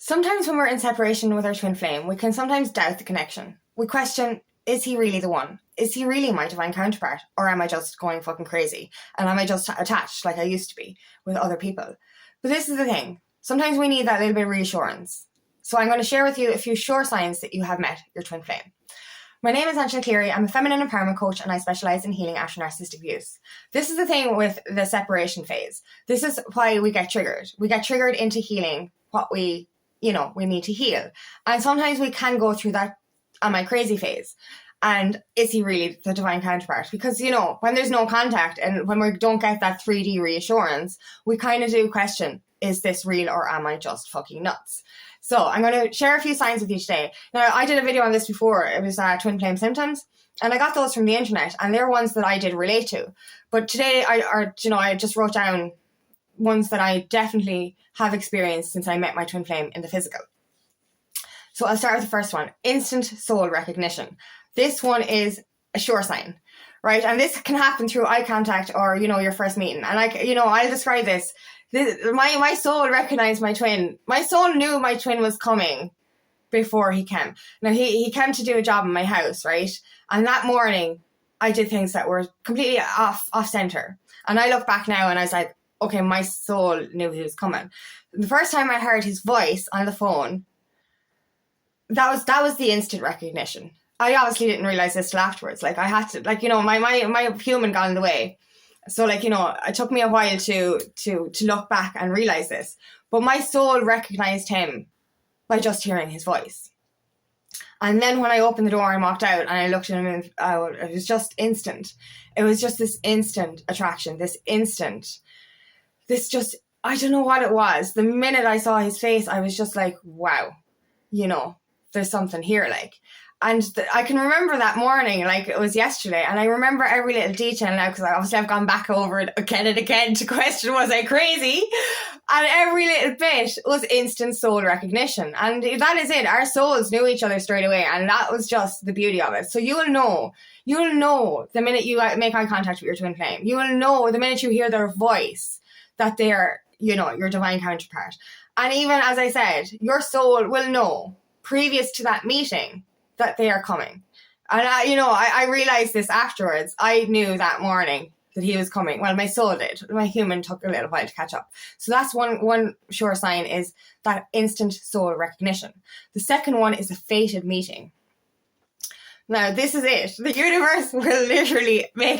Sometimes when we're in separation with our twin flame, we can sometimes doubt the connection. We question, is he really the one? Is he really my divine counterpart? Or am I just going fucking crazy? And am I just attached like I used to be with other people? But this is the thing. Sometimes we need that little bit of reassurance. So I'm going to share with you a few sure signs that you have met your twin flame. My name is Cleary. I'm a feminine empowerment coach and I specialise in healing after narcissistic abuse. This is the thing with the separation phase. This is why we get triggered. We get triggered into healing what we need to heal. And sometimes we can go through that am I crazy phase. And is he really the divine counterpart? Because, when there's no contact and when we don't get that 3D reassurance, we kind of do question, is this real or am I just fucking nuts? So I'm going to share a few signs with you today. Now, I did a video on this before. It was twin flame symptoms. And I got those from the internet. And they're ones that I did relate to. But today, I just wrote down ones that I definitely have experienced since I met my twin flame in the physical. So I'll start with the first one. Instant soul recognition. This one is a sure sign, right? And this can happen through eye contact or, your first meeting. And I'll describe this. My soul recognized my twin. My soul knew my twin was coming before he came. Now, he came to do a job in my house, right? And that morning, I did things that were completely off center. And I look back now and I was like, okay, my soul knew he was coming. The first time I heard his voice on the phone, that was the instant recognition. I obviously didn't realize this till afterwards. Like I had to, my human got in the way. So it took me a while to look back and realize this. But my soul recognized him by just hearing his voice. And then when I opened the door and walked out and I looked at him, it was just instant. It was just this instant attraction, I don't know what it was. The minute I saw his face, I was just like, wow, there's something here, And I can remember that morning like it was yesterday. And I remember every little detail now because obviously I've gone back over it again and again to question, was I crazy? And every little bit was instant soul recognition. And that is it. Our souls knew each other straight away. And that was just the beauty of it. So you'll know the minute you make eye contact with your twin flame. You will know the minute you hear their voice that they're, your divine counterpart. And even as I said, your soul will know previous to that meeting that they are coming. And I realized this afterwards. I knew that morning that he was coming. Well, my soul did. My human took a little while to catch up. So that's one sure sign, is that instant soul recognition. The second one is a fated meeting. Now, this is it. The universe will literally bring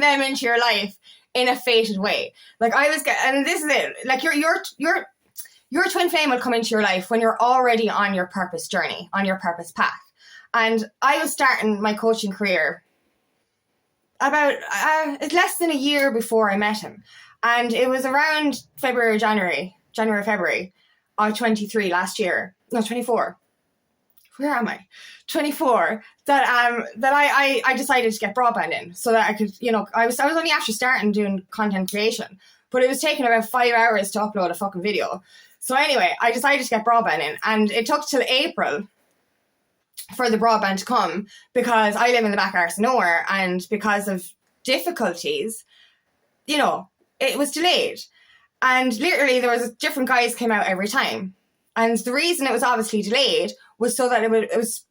them into your life in a fated way. And this is it. Like your twin flame will come into your life when you're already on your purpose journey, on your purpose path. And I was starting my coaching career about less than a year before I met him. And it was around January, February of 23 last year. No, 24. Where am I? 24. That I decided to get broadband in so that I could, I was only after starting doing content creation, but it was taking about 5 hours to upload a fucking video. So anyway, I decided to get broadband in, and it took till April for the broadband to come because I live in the back arse of nowhere, and because of difficulties, it was delayed. And literally there was different guys came out every time. And the reason it was obviously delayed was so that it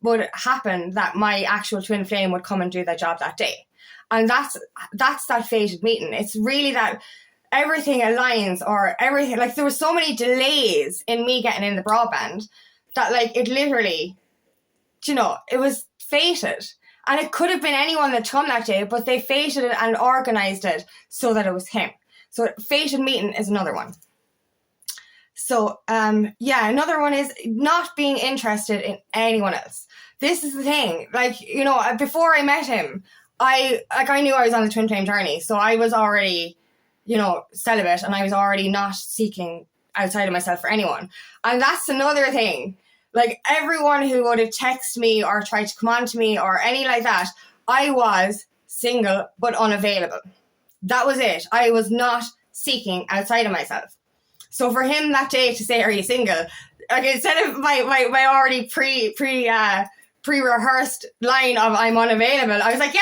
would happen that my actual twin flame would come and do that job that day. And that's that fated meeting. It's really that everything aligns, or everything, there were so many delays in me getting in the broadband that it literally, it was fated. And it could have been anyone that come that day, but they fated it and organized it so that it was him. So fated meeting is another one. So, another one is not being interested in anyone else. This is the thing. Before I met him, I knew I was on the twin flame journey. So I was already, celibate, and I was already not seeking outside of myself for anyone. And that's another thing. Everyone who would have texted me or tried to come on to me or any like that, I was single but unavailable. That was it. I was not seeking outside of myself. So for him that day to say, "Are you single?" Instead of my already pre-rehearsed line of "I'm unavailable," I was like, "Yeah,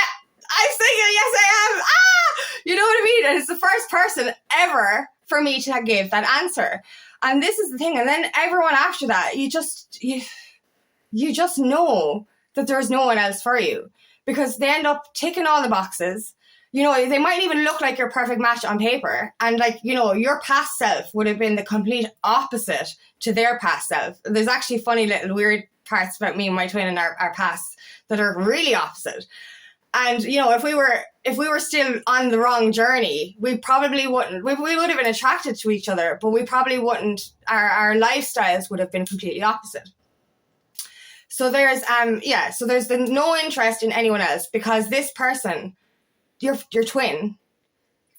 I'm single. Yes, I am." You know what I mean? And it's the first person ever for me to give that answer. And this is the thing. And then everyone after that, you just know that there's no one else for you, because they end up ticking all the boxes. You know, they might even look like your perfect match on paper. And like, you know, your past self would have been the complete opposite to their past self. There's actually funny little weird parts about me and my twin and our past that are really opposite. And, you know, if we were still on the wrong journey, we probably wouldn't, we would have been attracted to each other, but we probably wouldn't, our lifestyles would have been completely opposite. So there's, so there's no interest in anyone else, because this person, your twin,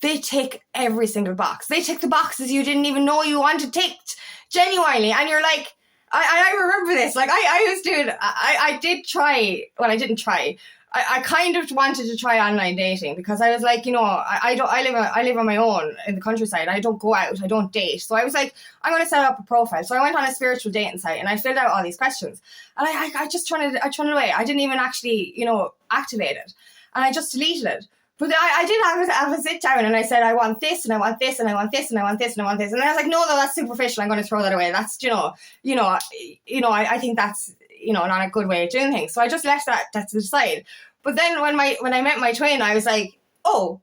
they tick every single box. They tick the boxes you didn't even know you wanted ticked, genuinely. And you're like, I remember this. Like I did try. Well, I didn't try. I kind of wanted to try online dating, because I was like, you know, I live on my own in the countryside. I don't go out. I don't date. So I was like, I'm going to set up a profile. So I went on a spiritual dating site and I filled out all these questions. And I just turned it away. I didn't even actually, you know, activate it. And I just deleted it. But I did have a sit down and I said, I want this and I want this and I want this and I want this and I want this. And I was like, no, that's superficial. I'm going to throw that away. That's, I think that's, you know, not a good way of doing things. So I just left that to the side. But then when I met my twin, I was like, oh,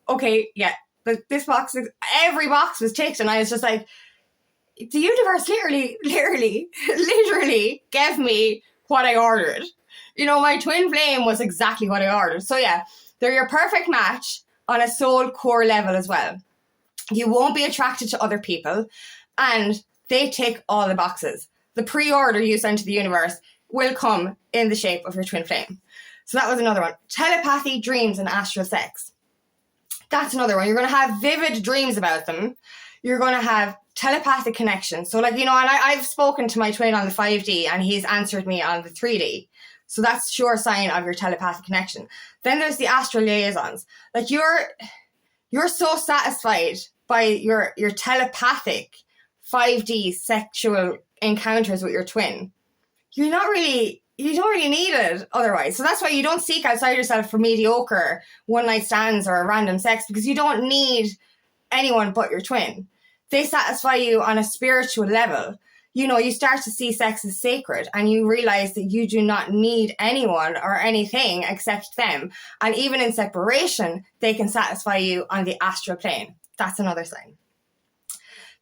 okay, yeah, this box, every box was ticked. And I was just like, the universe literally gave me what I ordered. You know, my twin flame was exactly what I ordered. So yeah, they're your perfect match on a soul core level as well. You won't be attracted to other people, and they tick all the boxes. The pre-order you send to the universe will come in the shape of your twin flame. So that was another one. Telepathy, dreams, and astral sex. That's another one. You're going to have vivid dreams about them. You're going to have telepathic connection. So like, you know, and I've spoken to my twin on the 5D and he's answered me on the 3D. So that's a sure sign of your telepathic connection. Then there's the astral liaisons. Like you're so satisfied by your telepathic 5D sexual encounters with your twin. You don't really need it otherwise. So that's why you don't seek outside yourself for mediocre one night stands or random sex, because you don't need anyone but your twin. They satisfy you on a spiritual level. You know, you start to see sex as sacred and you realize that you do not need anyone or anything except them. And even in separation, they can satisfy you on the astral plane. That's another sign.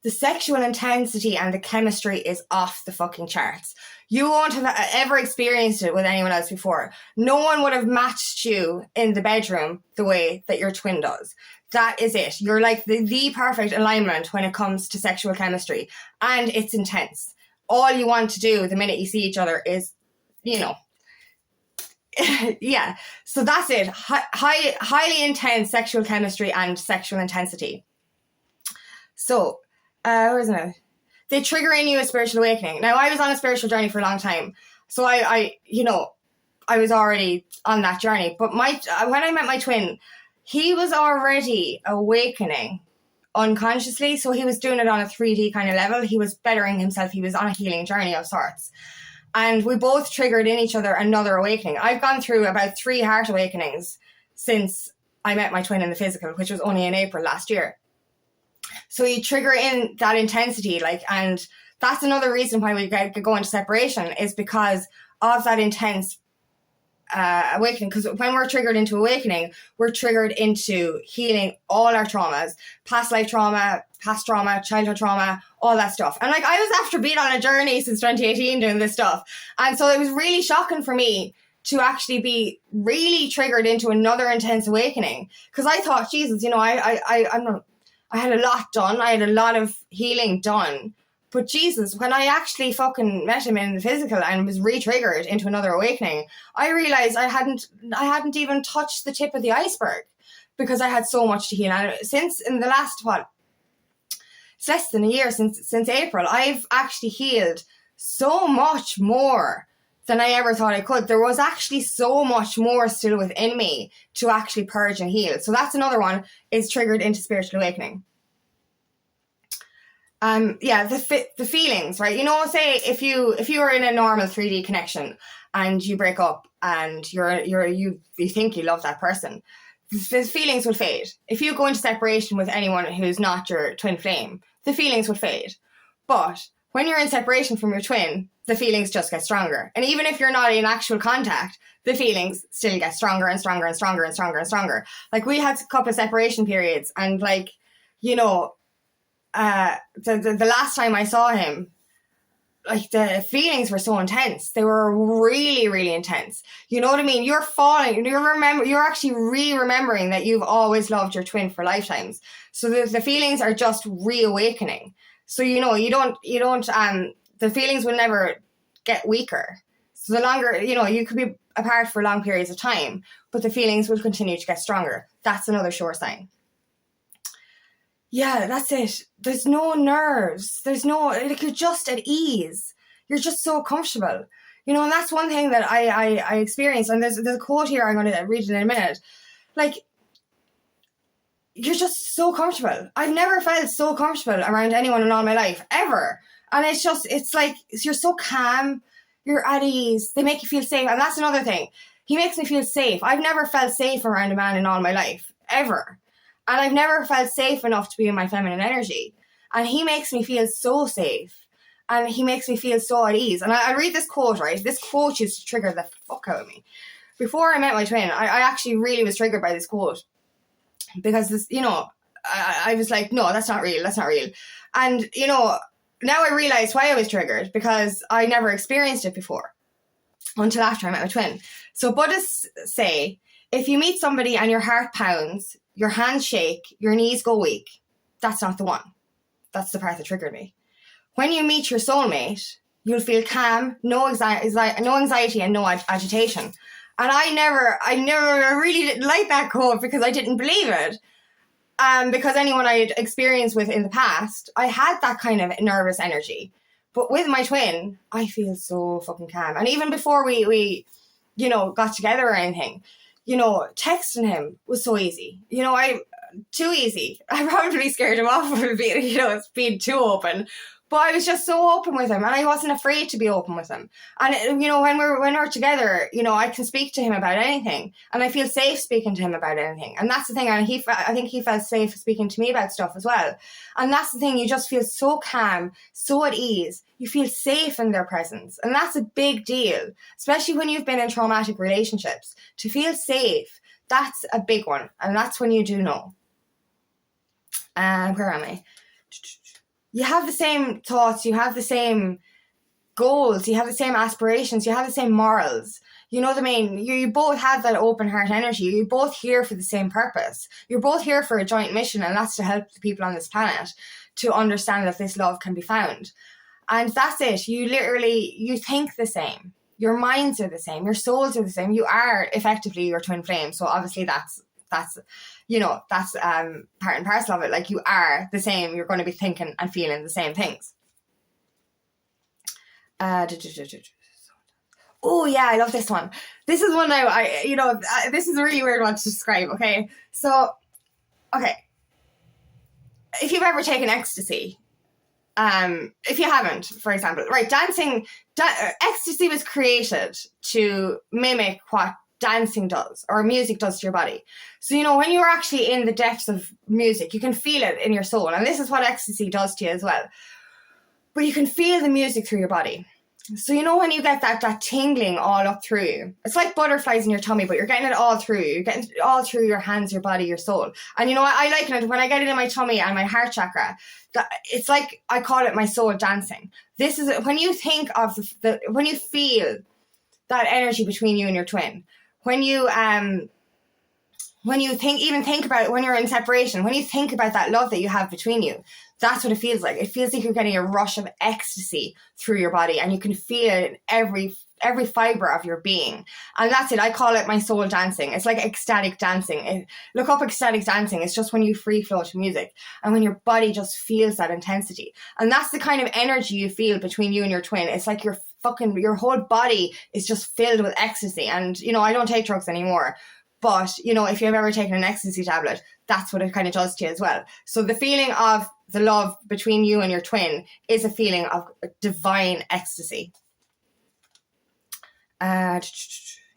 The sexual intensity and the chemistry is off the fucking charts. You won't have ever experienced it with anyone else before. No one would have matched you in the bedroom the way that your twin does. That is it. You're like the perfect alignment when it comes to sexual chemistry. And it's intense. All you want to do the minute you see each other is, you know, yeah. So that's it. Highly intense sexual chemistry and sexual intensity. So, where's it? They trigger in you a spiritual awakening. Now, I was on a spiritual journey for a long time. So I was already on that journey. But when I met my twin, he was already awakening unconsciously. So he was doing it on a 3D kind of level. He was bettering himself. He was on a healing journey of sorts. And we both triggered in each other another awakening. I've gone through about 3 heart awakenings since I met my twin in the physical, which was only in April last year. So you trigger in that intensity, and that's another reason why we go into separation, is because of that intense awakening. Because when we're triggered into awakening, we're triggered into healing all our traumas, past life trauma, past trauma, childhood trauma, all that stuff. And I was after being on a journey since 2018 doing this stuff. And so it was really shocking for me to actually be really triggered into another intense awakening. Because I thought, Jesus, I had a lot done. I had a lot of healing done. But Jesus, when I actually fucking met him in the physical and was re-triggered into another awakening, I realized I hadn't even touched the tip of the iceberg, because I had so much to heal. And since in the last, it's less than a year since April, I've actually healed so much more than I ever thought I could. There was actually so much more still within me to actually purge and heal. So that's another one, is triggered into spiritual awakening. The feelings, right? You know, say if you were in a normal 3D connection and you break up and you think you love that person, the feelings will fade. If you go into separation with anyone who's not your twin flame, the feelings will fade. But when you're in separation from your twin, the feelings just get stronger. And even if you're not in actual contact, the feelings still get stronger and stronger and stronger and stronger and stronger. Like, we had a couple of separation periods, and like, you know, the last time I saw him, like, the feelings were so intense. They were really, really intense. You know what I mean? You're falling. You're actually remembering that you've always loved your twin for lifetimes. So the feelings are just reawakening. So, you know, the feelings will never get weaker. So the longer, you know, you could be apart for long periods of time, but the feelings will continue to get stronger. That's another sure sign. Yeah, that's it. There's no nerves. There's no, like, you're just at ease. You're just so comfortable. You know, and that's one thing that I experienced. And there's a quote here I'm going to read in a minute. Like, you're just so comfortable. I've never felt so comfortable around anyone in all my life, ever. And it's like, you're so calm. You're at ease. They make you feel safe. And that's another thing. He makes me feel safe. I've never felt safe around a man in all my life, ever. And I've never felt safe enough to be in my feminine energy. And he makes me feel so safe. And he makes me feel so at ease. And I read this quote, right? This quote used to trigger the fuck out of me. Before I met my twin, I actually really was triggered by this quote. Because this, you know, I was like, no, that's not real. That's not real. And, you know, now I realize why I was triggered. Because I never experienced it before. Until after I met my twin. So Buddhists say, if you meet somebody and your heart pounds, your hands shake, your knees go weak, that's not the one. That's the part that triggered me. When you meet your soulmate, you'll feel calm, no anxiety and no agitation. And I never really didn't like that quote because I didn't believe it. Because anyone I'd experienced with in the past, I had that kind of nervous energy. But with my twin, I feel so fucking calm. And even before we you know, got together or anything, you know, texting him was so easy. You know, too easy. I probably scared him off with being, you know, being too open. But I was just so open with him, and I wasn't afraid to be open with him. And, you know, when we're together, you know, I can speak to him about anything, and I feel safe speaking to him about anything. And that's the thing. And I think he felt safe speaking to me about stuff as well. And that's the thing. You just feel so calm, so at ease. You feel safe in their presence. And that's a big deal, especially when you've been in traumatic relationships. To feel safe, that's a big one. And that's when you do know. Where am I? You have the same thoughts, you have the same goals, you have the same aspirations, you have the same morals. You know what I mean? You both have that open heart energy. You're both here for the same purpose. You're both here for a joint mission, and that's to help the people on this planet to understand that this love can be found. And that's it. You think the same. Your minds are the same. Your souls are the same. You are effectively your twin flame. So obviously that's you know, that's part and parcel of it. Like, you are the same. You're going to be thinking and feeling the same things. Oh, yeah, I love this one. This is one now, this is a really weird one to describe, okay? So, okay. If you've ever taken ecstasy, if you haven't, for example, right, dancing, ecstasy was created to mimic what dancing does or music does to your body. So, you know, when you're actually in the depths of music, you can feel it in your soul. And this is what ecstasy does to you as well. But you can feel the music through your body. So, you know, when you get that tingling all up through you, it's like butterflies in your tummy, but you're getting it all through you. You're getting it all through your hands, your body, your soul. And, you know, I liken it when I get it in my tummy and my heart chakra. It's like, I call it my soul dancing. This is when you think of when you feel that energy between you and your twin. When you think about when you're in separation, when you think about that love that you have between you, that's what it feels like. It feels like you're getting a rush of ecstasy through your body, and you can feel it in every fiber of your being. And that's it. I call it my soul dancing. It's like ecstatic dancing. Look up ecstatic dancing. It's just when you free flow to music and when your body just feels that intensity. And that's the kind of energy you feel between you and your twin. It's like your whole body is just filled with ecstasy. And, you know, I don't take drugs anymore. But, you know, if you've ever taken an ecstasy tablet, that's what it kind of does to you as well. So the feeling of the love between you and your twin is a feeling of divine ecstasy. Yeah,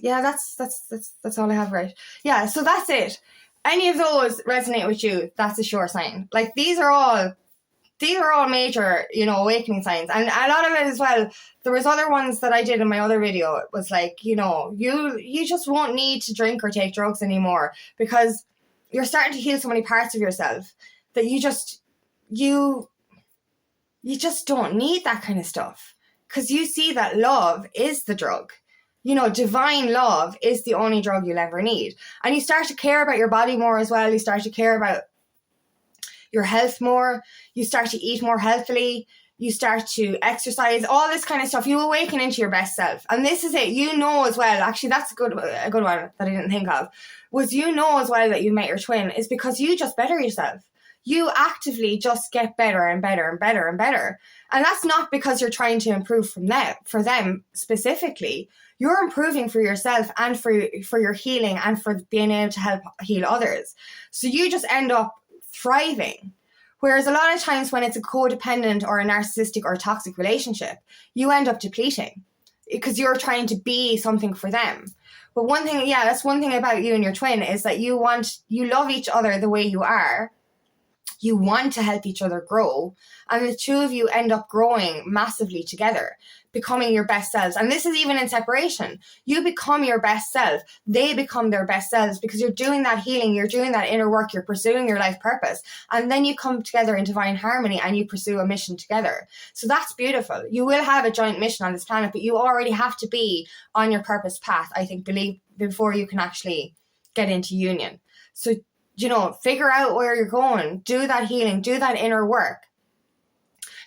that's all I have, right? Yeah, so that's it. Any of those resonate with you, that's a sure sign. Like, these are all these are all major, you know, awakening signs. And a lot of it as well, there was other ones that I did in my other video. It was like, you know, you just won't need to drink or take drugs anymore, because you're starting to heal so many parts of yourself that you just don't need that kind of stuff, because you see that love is the drug. You know, divine love is the only drug you'll ever need. And you start to care about your body more as well. You start to care about your health more. You start to eat more healthily. You start to exercise, all this kind of stuff. You awaken into your best self. And this is it. You know as well, actually, that's a good one that I didn't think of, was you know as well that you met your twin is because you just better yourself. You actively just get better and better and better and better. And that's not because you're trying to improve for them specifically. You're improving for yourself and for your healing and for being able to help heal others. So you just end up thriving. Whereas a lot of times when it's a codependent or a narcissistic or a toxic relationship, you end up depleting because you're trying to be something for them. But one thing, that's one thing about you and your twin is that you love each other the way you are. You want to help each other grow, and the two of you end up growing massively together, becoming your best selves. And this is even in separation. You become your best self. They become their best selves because you're doing that healing. You're doing that inner work. You're pursuing your life purpose. And then you come together in divine harmony and you pursue a mission together. So that's beautiful. You will have a joint mission on this planet, but you already have to be on your purpose path, I think, before you can actually get into union. So, you know, figure out where you're going, do that healing, do that inner work.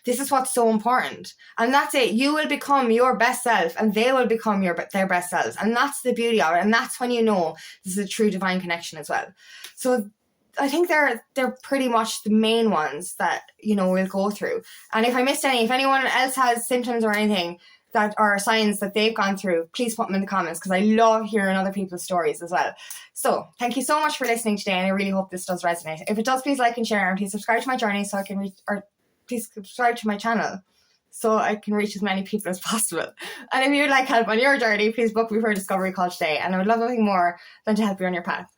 This is what's so important. And that's it. You will become your best self and they will become their best selves. And that's the beauty of it. And that's when you know this is a true divine connection as well. So I think they're pretty much the main ones that, you know, we'll go through. And if I missed any, if anyone else has symptoms or anything that are signs that they've gone through, please put them in the comments, because I love hearing other people's stories as well. So thank you so much for listening today, and I really hope this does resonate. If it does, please like and share, and please subscribe to my journey so I can reach, or please subscribe to my channel so I can reach as many people as possible. And if you'd like help on your journey, please book me for a discovery call today, and I would love nothing more than to help you on your path.